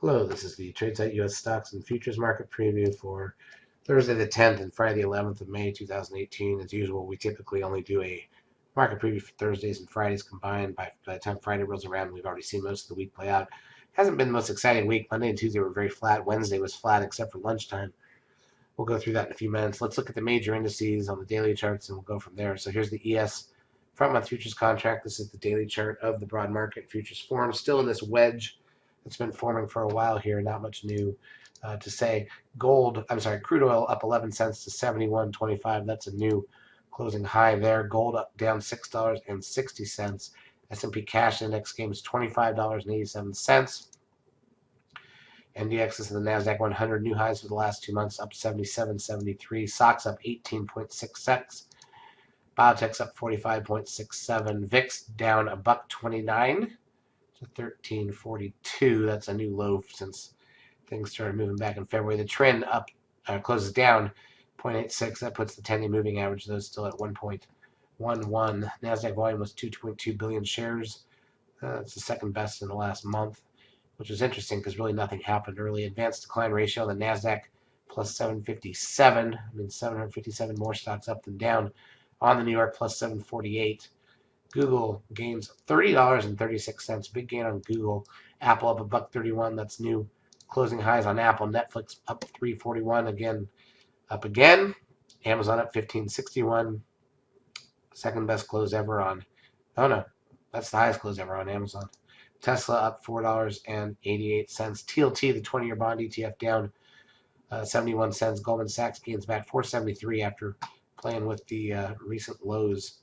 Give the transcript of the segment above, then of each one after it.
Hello, this is the Tradesight U.S. Stocks and Futures Market Preview for Thursday the 10th and Friday the 11th of May 2018. As usual, we typically only do a market preview for Thursdays and Fridays combined. By the time Friday rolls around, we've already seen most of the week play out. Hasn't been the most exciting week. Monday and Tuesday were very flat. Wednesday was flat except for lunchtime. We'll go through that in a few minutes. Let's look at the major indices on the daily charts and we'll go from there. So here's the ES front month futures contract. This is the daily chart of the broad market futures form. Still in this wedge that's been forming for a while here. Not much new to say. Crude oil up 11 cents to 71.25. That's a new closing high there. Gold up down $6.60. S&P cash index gain is $25.87. NDX is the NASDAQ 100 new highs for the last 2 months, up 77.73. SOX up 18.66. Biotech's up 45.67. VIX down $1.29 to 13.42. That's a new low since things started moving back in February. The trend up closes down 0.86. That puts the 10-day moving average, though, still at 1.11. NASDAQ volume was 2.2 billion shares. It's the second best in the last month, which is interesting because really nothing happened early. Advanced decline ratio on the NASDAQ plus 757. 757 more stocks up than down. On the New York plus 748. Google gains $30.36. Big gain on Google. Apple up $1.31. That's new closing highs on Apple. Netflix up $3.41. Again, up again. Amazon up $15.61. Second best close ever on. Oh no, that's the highest close ever on Amazon. Tesla up $4.88. TLT, the 20-year bond ETF, down 71 cents. Goldman Sachs gains back $4.73 after playing with the recent lows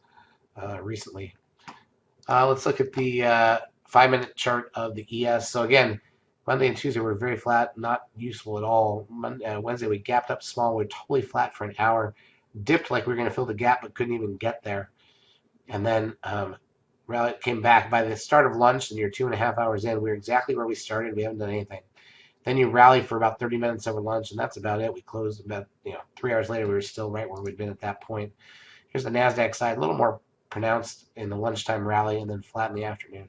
recently. Let's look at the 5-minute chart of the ES. So again, Monday and Tuesday were very flat, not useful at all. Wednesday we gapped up small. We were totally flat for an hour. Dipped like we were going to fill the gap, but couldn't even get there. And then rally came back. By the start of lunch, and you're 2.5 hours in, we were exactly where we started. We haven't done anything. Then you rally for about 30 minutes over lunch, and that's about it. We closed about 3 hours later. We were still right where we'd been at that point. Here's the NASDAQ side, a little more pronounced in the lunchtime rally and then flat in the afternoon.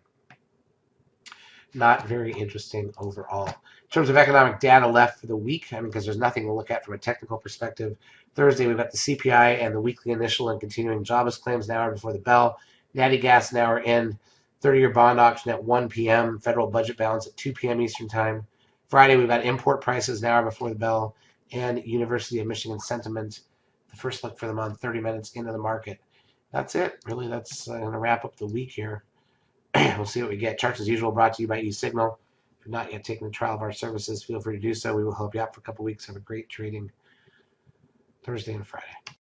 Not very interesting overall. In terms of economic data left for the week, because there's nothing to look at from a technical perspective. Thursday, we've got the CPI and the weekly initial and continuing jobless claims, an hour before the bell. Natty gas, an hour in. 30-year bond auction at 1 p.m. Federal budget balance at 2 p.m. Eastern time. Friday, we've got import prices, an hour before the bell. And University of Michigan sentiment, the first look for the month, 30 minutes into the market. That's it. Really, that's going to wrap up the week here. We'll see what we get. Charts, as usual, brought to you by eSignal. If you've not yet taken the trial of our services, feel free to do so. We will help you out for a couple weeks. Have a great trading Thursday and Friday.